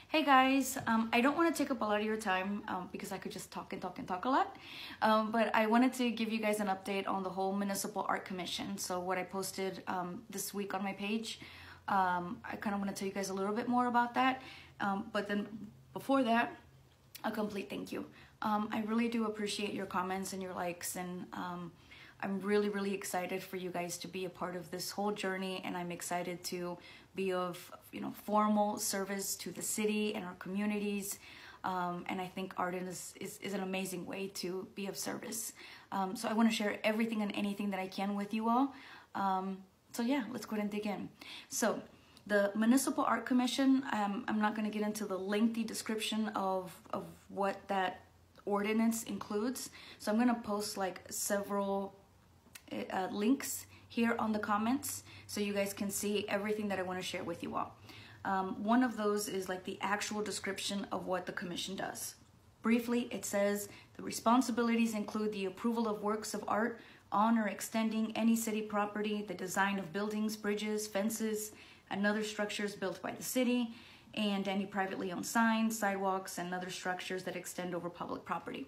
Hey guys, I don't want to take up a lot of your time because I could just talk and talk and talk a lot, but I wanted to give you guys an update on the whole Municipal Art Commission. So what I posted this week on my page, I kind of want to tell you guys a little bit more about that, but then before that, a complete thank you. I really do appreciate your comments and your likes, and I'm really excited for you guys to be a part of this whole journey, and I'm excited to be of formal service to the city and our communities, and I think art is an amazing way to be of service. So I want to share everything and anything that I can with you all. So yeah, let's go ahead and dig in. So the Municipal Art Commission, I'm not going to get into the lengthy description of what that ordinance includes, so I'm going to post like several links here on the comments so you guys can see everything that I want to share with you all. One of those is like the actual description of what the commission does. Briefly, it says the responsibilities include the approval of works of art on or extending any city property, the design of buildings, bridges, fences, and other structures built by the city, and any privately owned signs, sidewalks, and other structures that extend over public property.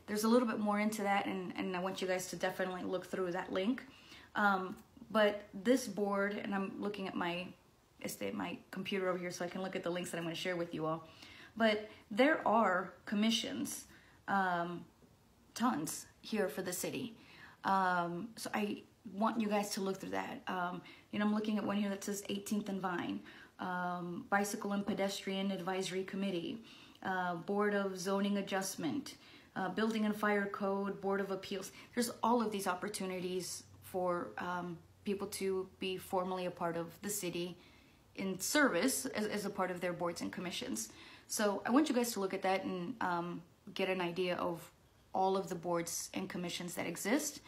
There's a little bit more into that, and I want you guys to definitely look through that link. But this board, and I'm looking at my computer over here so I can look at the links that I'm going to share with you all. But there are commissions, tons here for the city. So I want you guys to look through that. I'm looking at one here that says 18th and Vine, Bicycle and Pedestrian Advisory Committee, Board of Zoning Adjustment, Building and Fire Code, Board of Appeals. There's all of these opportunities for people to be formally a part of the city in service as a part of their boards and commissions. So I want you guys to look at that and get an idea of all of the boards and commissions that exist.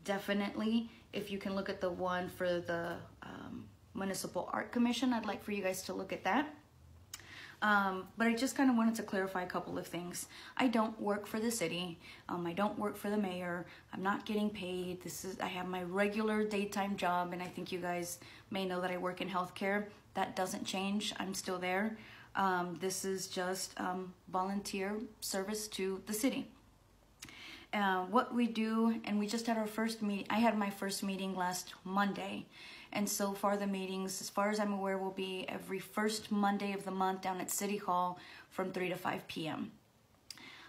Definitely, if you can look at the one for the Municipal Art Commission, I'd like for you guys to look at that. But I just kind of wanted to clarify a couple of things. I don't work for the city. I don't work for the mayor. I'm not getting paid. I have my regular daytime job, and I think you guys may know that I work in healthcare. That doesn't change. I'm still there. This is just volunteer service to the city. What we do, and we just had our first meeting. I had my first meeting last Monday. And so far the meetings, as far as I'm aware, will be every first Monday of the month down at City Hall from 3 to 5 p.m.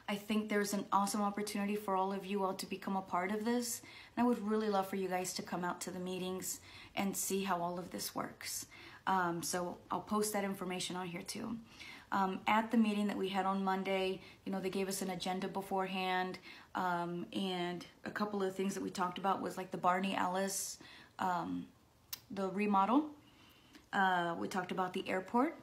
I think there's an awesome opportunity for all of you all to become a part of this. And I would really love for you guys to come out to the meetings and see how all of this works. So I'll post that information on here too. At the meeting that we had on Monday, they gave us an agenda beforehand. And a couple of things that we talked about was like the Barney Ellis, the remodel. We talked about the airport,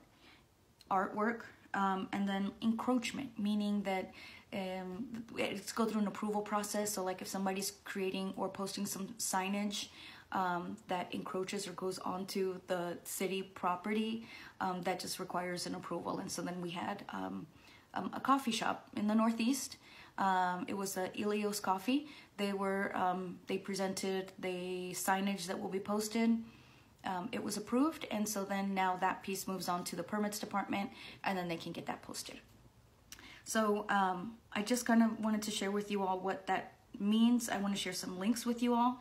artwork, and then encroachment, meaning that it's go through an approval process. So like if somebody's creating or posting some signage that encroaches or goes onto the city property, that just requires an approval. And so then we had a coffee shop in the Northeast. It was the Ilios Coffee. They presented the signage that will be posted. It was approved, and so then now that piece moves on to the permits department, and then they can get that posted. So I just kind of wanted to share with you all what that means. I want to share some links with you all.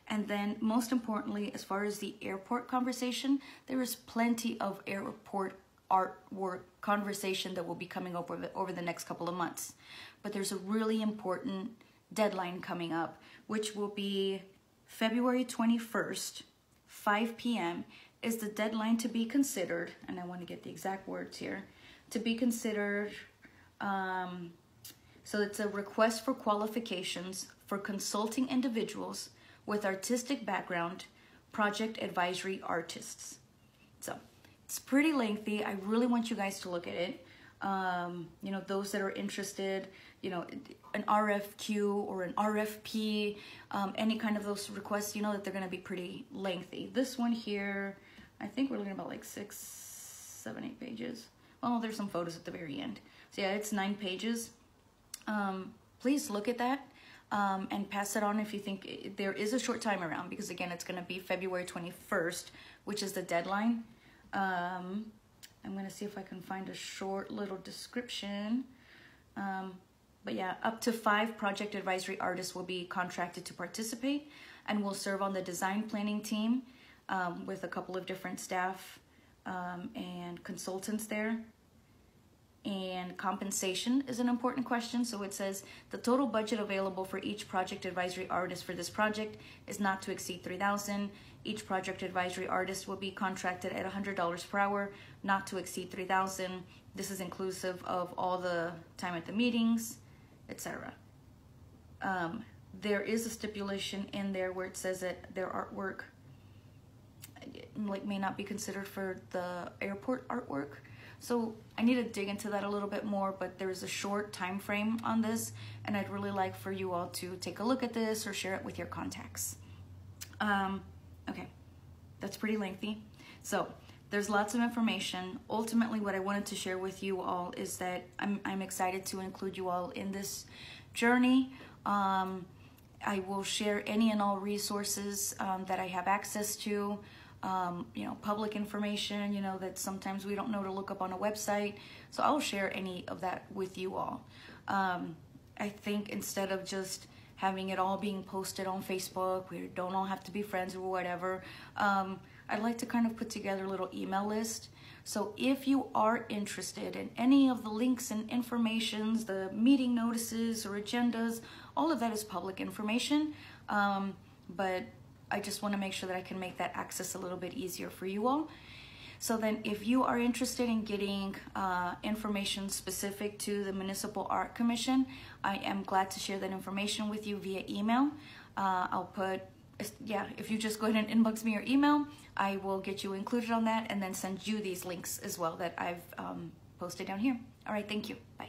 And then most importantly, as far as the airport conversation, there is plenty of airport artwork conversation that will be coming up over the next couple of months. But there's a really important deadline coming up, which will be February 21st, 5 p.m. is the deadline to be considered, and I want to get the exact words here, to be considered, so it's a request for qualifications for consulting individuals with artistic background, project advisory artists. So it's pretty lengthy. I really want you guys to look at it. Those that are interested, an RFQ or an RFP, any kind of those requests, that they're going to be pretty lengthy. This one here, I think we're looking about like 6, 7, 8 pages. Well, there's some photos at the very end. So yeah, it's 9 pages. Please look at that and pass it on if you think there is a short time around, because again, it's going to be February 21st, which is the deadline. I'm gonna see if I can find a short little description. But yeah, up to 5 project advisory artists will be contracted to participate and will serve on the design planning team with a couple of different staff and consultants there. And compensation is an important question. So it says the total budget available for each project advisory artist for this project is not to exceed $3,000. Each project advisory artist will be contracted at $100 per hour, not to exceed $3,000. This is inclusive of all the time at the meetings, etc. There is a stipulation in there where it says that their artwork may not be considered for the airport artwork. So I need to dig into that a little bit more, but there's a short time frame on this, and I'd really like for you all to take a look at this or share it with your contacts. Okay, that's pretty lengthy. So there's lots of information. Ultimately, what I wanted to share with you all is that I'm excited to include you all in this journey. I will share any and all resources that I have access to. Public information, that sometimes we don't know to look up on a website. So I'll share any of that with you all. I think instead of just having it all being posted on Facebook, we don't all have to be friends or whatever, I'd like to kind of put together a little email list. So if you are interested in any of the links and informations, the meeting notices or agendas, all of that is public information. But I just want to make sure that I can make that access a little bit easier for you all. So then if you are interested in getting information specific to the Municipal Art Commission, I am glad to share that information with you via email. I'll put, if you just go ahead and inbox me your email, I will get you included on that and then send you these links as well that I've posted down here. All right, thank you. Bye.